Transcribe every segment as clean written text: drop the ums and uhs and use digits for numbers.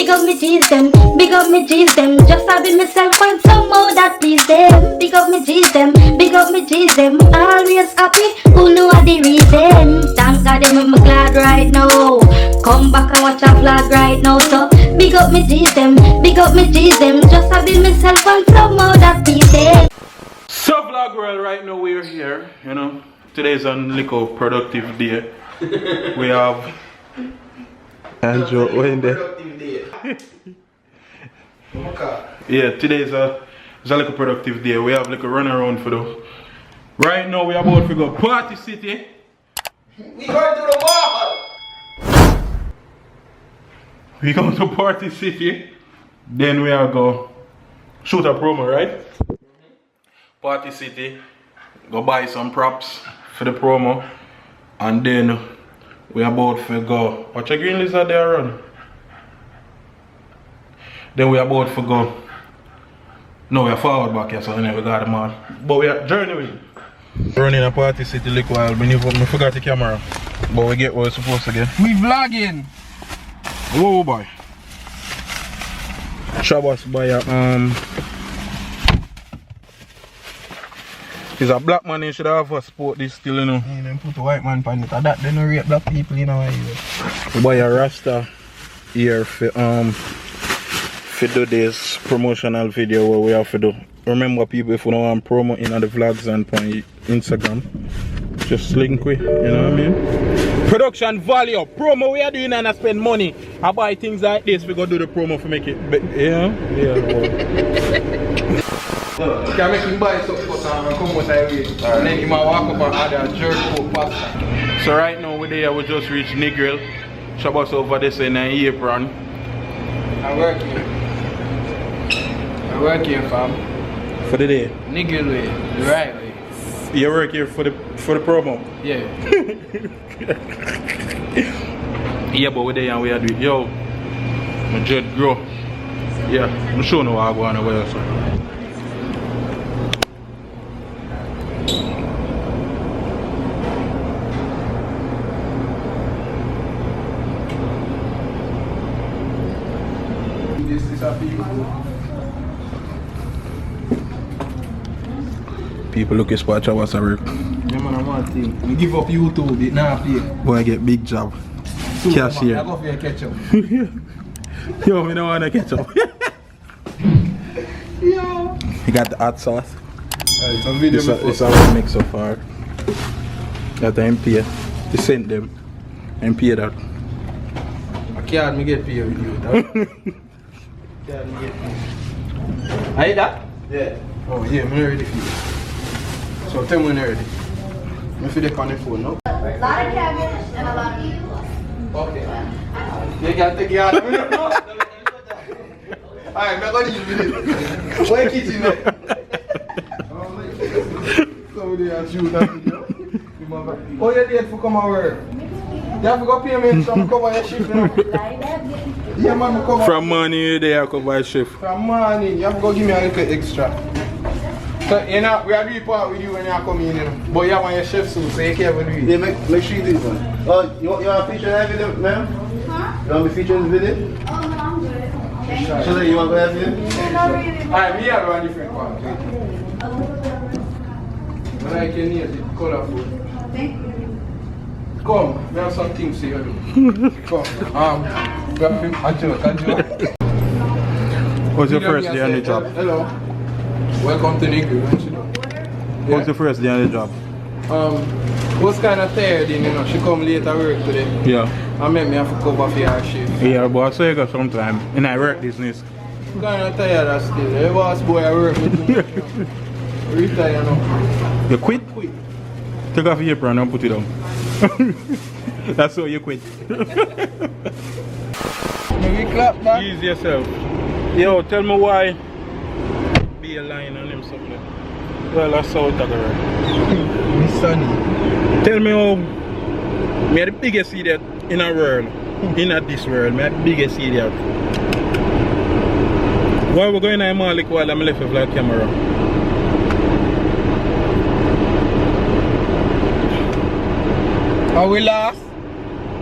Big up me G's them, big up me G's them. Just having myself find some more that please them. Big up me G's them, big up me G's them. Always happy, who know what the reason. Thank God them, I'm glad right now. Come back and watch a vlog right now. So big up me G's them, big up me G's them. Just having myself find some more that please them. So vlog world, right now we're here, you know. Today's a little productive day. We have Andrew in there. Yeah, today's a little productive day. We have like a run around for the. Right now we are about to go Party City. We going to the mall. We go to Party City. Then we are go shoot a promo, right? Party City. Go buy some props for the promo. And then we are about to go. Watch a green lizard there run. Then we are about to go. No, we are forward back here, so we never got them all. But we are journeying. Running a Party City little while. We forgot the camera. But we get what we're supposed to get. We vlogging. Whoa boy. Shabbos by he's a black man, he should have a sport this still, you know. Yeah, then put a white man on it. And that they don't rate black people in our area. We buy a Rasta here for do this promotional video where we have to do. Remember people, if you don't want promo in the vlogs and on Instagram, just link with, you know what I mean? Production value, promo we are doing and I spend money. I buy things like this, we go do the promo for make it, yeah. You can make him buy something for some and come out that way. And then he might walk up and add a jerk out pasta. So right now we're there, we just reached Negril. Shabbos over this in an apron. I work here. I work here, fam. For the day? Negril way, the right way. You work here for the promo? Yeah. Yeah, but we're there and we are doing. Yo, my jet grow. Yeah, I'm sure no I go on the way, so. This is a people. People look at spot what's a work. Yeah man, I want thing. We give up YouTube, it now pay. Boy, I get big job. Cashier. I go for your ketchup. Yo, me don't want to ketchup. Yo. You got the hot sauce. It's a video It's a mix so far. That I pay. You send them and pay that. I can't me get paid with you. Can't me get paid. I eat that? Yeah. Oh yeah, I'm ready for you. So tell me when you're ready. I'm feel on the phone now. A lot of cabbage and a lot of meat. Okay. You can take it out. Alright, I'm going to use it. Where is kitchen there? Somebody has shoot that video. Oh, you're late for come and work. You have to go pay me some cover your shift now. Yeah, man, cover. From morning you there, I cover shift. From morning, you have to go give me a little extra. So, you know, we are doing part with you when you come in, you know. But you want your chef soon, so you can't do it. Yeah, make sure you do it, man. You want to feature in that video, ma'am? Huh? You want me to feature in the video? Oh, no, I'm good. Thank you. So you want to go have it? No, not really. Alright, me have one different one. When I can hear it, colorful. Thank you. Come, we have some things to do. Come, we have him, a joke. What's your first day on the job? Hello. Welcome to Negril. What's your first day on the job? Was kind of tired, you know. She come late at work today. Yeah. I made me have to cover for her shift. Yeah, but I saw you got some time in I work business. I'm kind of tired of still. The boss boy I work with. Retire now. You quit? Quit. Take off your apron and put it down. That's how you quit. Maybe clap back. Ease yourself. Yo, tell me why be a line on him something. Well, that's how it's right. Miss Sunny. Tell me how me the biggest idiot in the world. In this world, me the biggest idiot. Why we going to Malik while I'm left with like camera? How we last?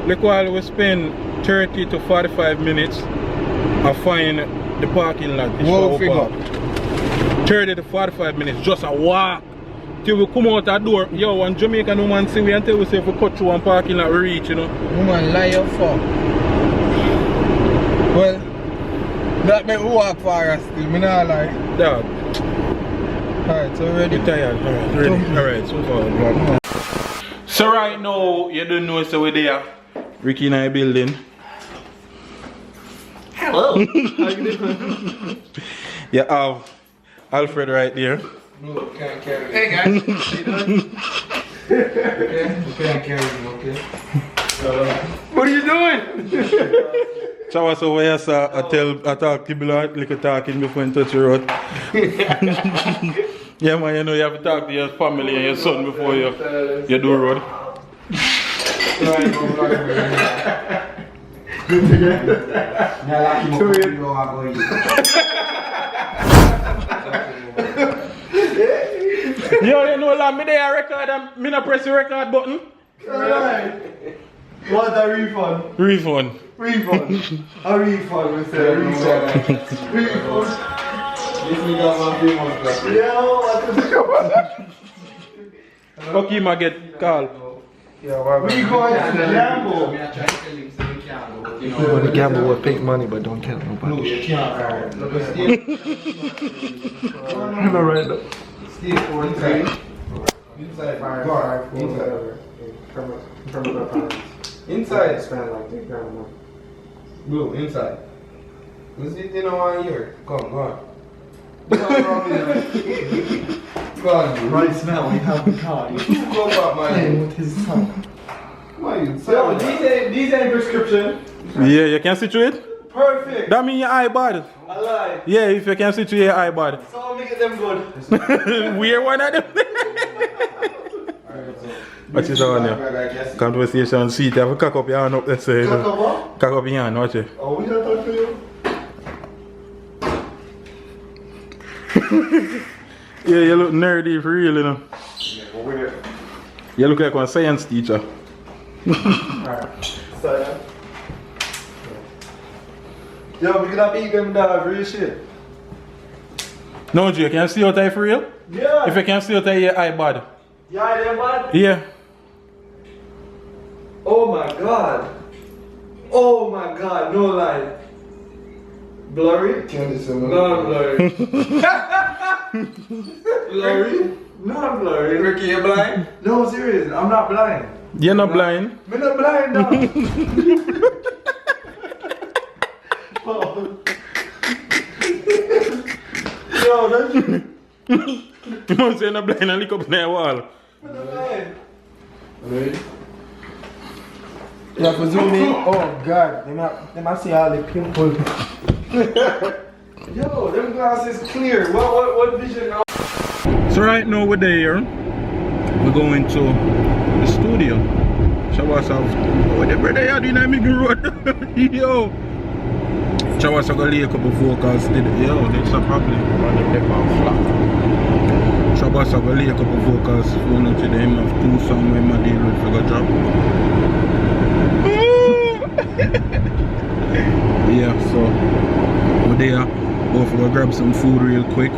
Look while we spend 30 to 45 minutes I find the parking lot. Whoa, figure. 30 to 45 minutes, just a walk. Till we come out that door, yo, one Jamaican woman see we and tell we say if we cut through one parking lot, we reach, you know. Woman lie your fuck. Well, that make we walk for us still, me not lie. Dog. Alright, so ready? You tired? Alright, ready. Alright, so far. So right now, you don't know, so we're there. Ricky and I building. Hello. How you doing? You have Alfred right there. No, can't carry. Hey guys, how you doing? Okay, we can't carry you, okay? What are you doing? So what's over here, sir? I talk to people like talking before you touch your road. Yeah, man, you know you have to talk to your family and your son before you do road. Yo, you know, like, me there record and me not press the record button. Alright. What a refund? Refund. Refund. A refund, we say. A refund. Refund. This nigga my famous guy. Yo, what the Fuck him, I get called. Yeah, why We going to the gamble. The gamble will pay money, but don't tell nobody. No, you can't. Hello, right now. Inside. Inside. Spend like 3 grand a month. Blue, inside. Let's see, you know, 1 year. Come, go on. Go on, Right now, we have the car. you go back, man. Playing with his tongue. Come on, you. Yo, these ain't prescription. Yeah, you can situate? Perfect. That mean your eye bad. I lie. Yeah, if you can situate your eye bad. So I'll make them good. We're one of them. Watch it on here. Conversation seat. You have to cock up your hand up, let's say. Cock up what? Cock up your hand, watch it. Oh, we don't talk to you. Yeah, you look nerdy for real, you know. You look like one science teacher. So, yo, we gonna beat them down, real shit. No, Jay, can you see out eye for real? Yeah. If you can see out eye, your eye bad. Yeah, them bad. Yeah. Oh my god. Oh my god, no lie. Blurry? No, I'm blurry. Blurry? No, I'm blurry. Ricky, you blind? No, serious, I'm not blind. You're not blind. I'm not blind now. Yo, that's You must say you're not blind and look up in the wall. I'm not blind. Ready? You have to zoom in. Oh god, they might see all the pimples. Yo, them glasses clear. What vision now? So right now we're there. We're going to the studio. Show us off. Oh, the brother you're doing a big road. Yo. Show us a lay a couple vocals. Yo, that's a problem. Show us a lay a couple vocals. Phone up to them of 2 songs when my deal with for drop. Yeah, so we're there. Go for grab some food real quick.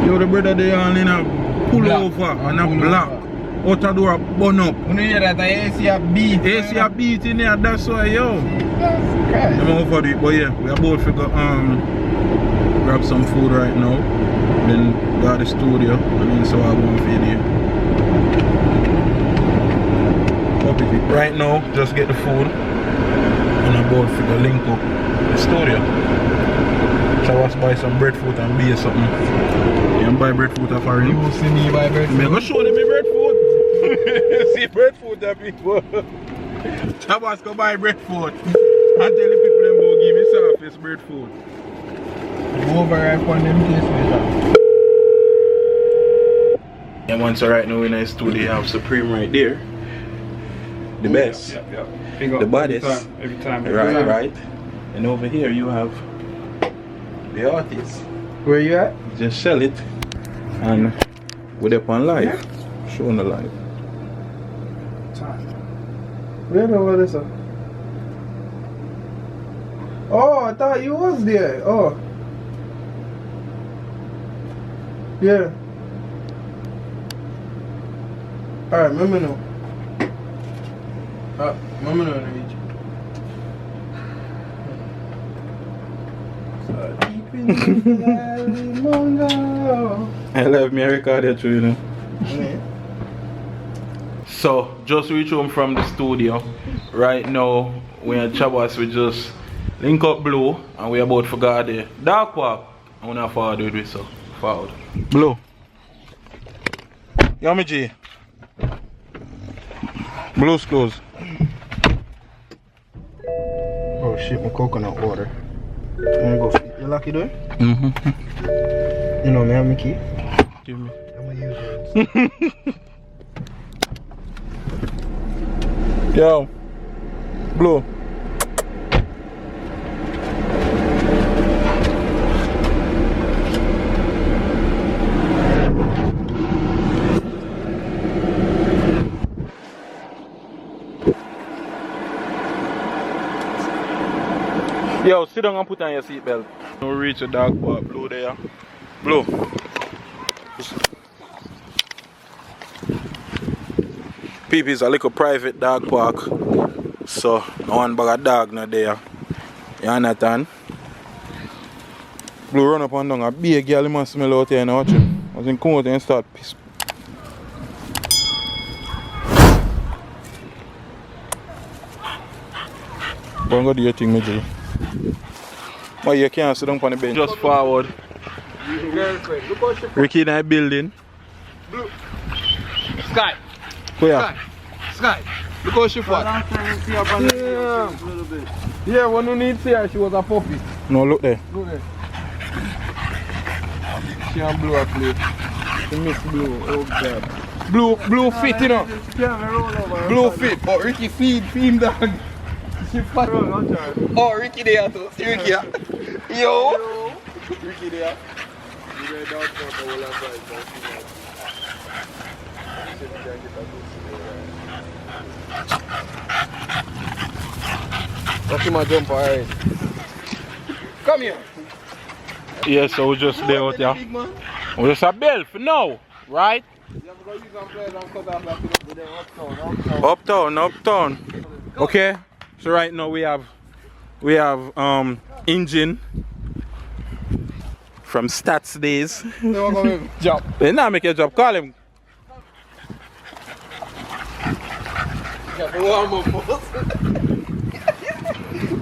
Yo, the brother they all in a pull Black. over and a black. Out the door burn up. You know that the AC a beat. AC a beat in there, that's why yo. I'm over it, but yeah, we are both to go grab some food right now. Then go to the studio and then so I won't video. Right now, just get the food and I'm about to go link up the studio. So I was buy some breadfruit and beer something. You can buy breadfruit for him. You see me buy breadfruit? I'm going to show them my breadfruit. See breadfruit that people. I was going to buy breadfruit. And tell the people them go give me surface breadfruit. Overripe on them case later. Yeah man, so right now in the studio you have Supreme right there. The best. The baddest. Every time. Right. And over here you have the artist. Where you at? Just sell it. And we're up on live. Showing the live. Where the what is it? Oh, I thought you was there. Oh. Yeah. Alright, remember now. Remember now, reach. I love me, I recorded too, you know. Yeah. So, just reach home from the studio. Right now, we at Chabas, we just link up Blue and we about to go the dark walk. I wanna forward with this, so forward. Blue. Yummy G. Blue's close. Oh shit, my coconut water. I'm gonna go feed. You lucky doing? Mm-hmm. You know me, I'm Mickey. Give me. I'm gonna use it. Yo. Blue. Yo, sit down and put on your seatbelt. No reach the dog park. Blue there. Blue. PP is a little private dog park. So, no one bag of dog not there. You understand? Blue run up and down. A big girl, you must smell out here and watch him. I was in come out and start piss. Go and do your thing, Major. But you can't sit down on the bench. Just forward. Ricky in that building. Blue. Sky. Where? Sky. Look how she fought. Yeah, when you need to see her, she was a puppy. No, look there. Look there. She and Blue are play. She miss Blue. Oh God. Blue fit, you know. Blue fit, but Ricky feed him dog. She fat. Oh, Ricky there too. See Ricky here. Yo. Ricky there. Watch him jump, alright. Come here. Yeah, so we just there out here. We just a bell for now, right? Uptown. Okay. So right now we have engine from Stats days. Job. They now make a job. Call him.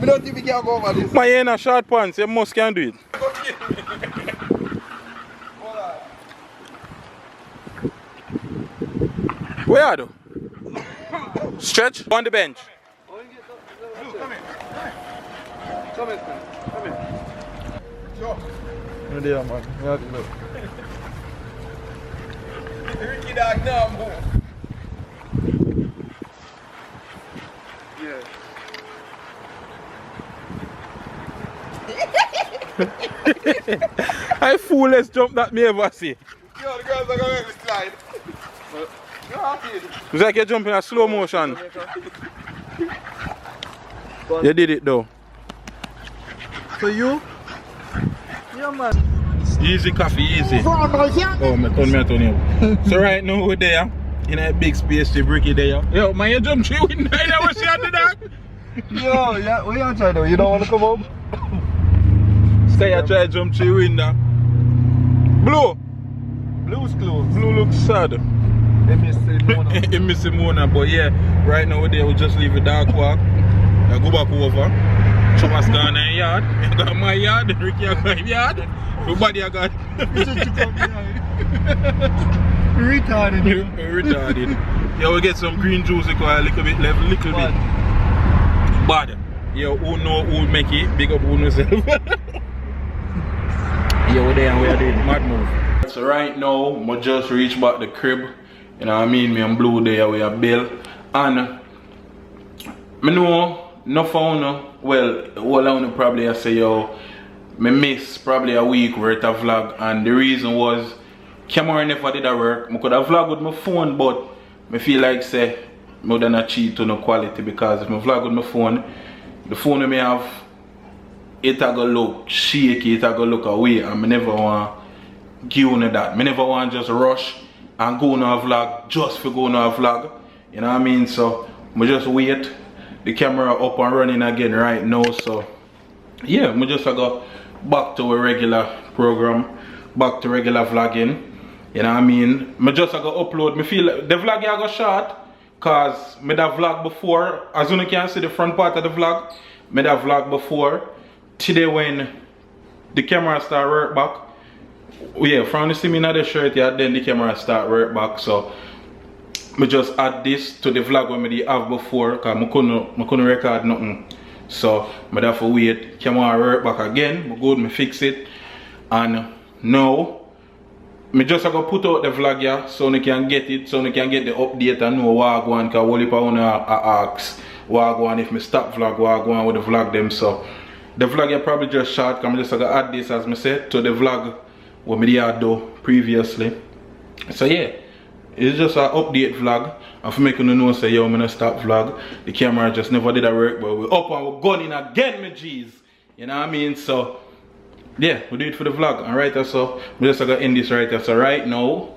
We don't think we can go over this. My in a short pants, you must can do it. Where are you? Stretch on the bench. Come in. Sure. No there, man. We have to look. Ricky dog now, boy. Yeah. I foolest jump that me ever see. Yo, the girls are going to slide. You're happy. It's like you're jumping in slow motion. You did it though. So you? Yeah, man. Easy coffee, easy. Oh, I turn you. So right now we're there in a big spaceship, Ricky there. Yo, man, you jump through window. You know what she had to that? Yo, yeah, what you trying to do? You don't want to come up? Sky, I try to jump through window. Blue. Blue's closed. Blue looks sad. They miss Mona. They miss Mona, but yeah, right now we're there. We just leave the dark walk. I go back over. Thomas gone in yard. I got my yard. Ricky I got yard. Everybody I got. Retarded. Retarded. Yeah, we get some green juice. A little bit left, little bit. Bad. Yeah, who know who make it? Big up who knows self. Yeah, we're there and we're doing mad move. So right now, we just reach back the crib. You know what I mean? Me and Blue there, we are Bill. And I know, no phone. Well, all I want to probably say, yo, me miss probably a week worth of vlog. And the reason was, camera never did that work. I could have vlog with my phone, but I feel like say, more than a cheat to no quality, because if I vlog with my phone, the phone may have it a go look shaky, it a go look away, and I never want give you that. I never want just rush and go on a vlog just for going on a vlog. You know what I mean? So I just wait. The camera up and running again right now. So yeah, I just go back to a regular program, back to regular vlogging. You know what I mean? I just go upload. I feel like the vlog I go short cause I that vlog before. As you can see the front part of the vlog, I that vlog before. Today when the camera start work back. Yeah, from the see me in the shirt, yeah, then the camera start work back. So I just add this to the vlog when I have before because I couldn't record nothing. So I have to wait, camera work back again. I go, I fix it. And now I just have to put out the vlog here so you can get it, so you can get the update and know what I go on, because all people want to ask what I go on if I stop vlog, what I go on with the vlog them. So the vlog here probably just short because I just have to add this, as I said, to the vlog what I do previously. So yeah, it's just an update vlog. And for making you know, say yo, I'm gonna stop vlog. The camera just never did a work, but we're up and we're going again, my G's. You know what I mean? So yeah, we do it for the vlog. And right so we just gonna end this right there. So right now,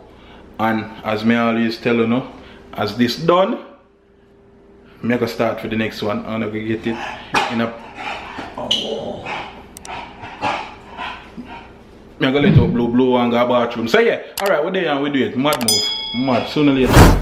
and as me always tell you know, as this done, I'm gonna start for the next one. I'm gonna get it in a I'm gonna let it blow and go to the bathroom. So yeah, alright, we're there and we do it. Mad move. Mad. Sooner or later.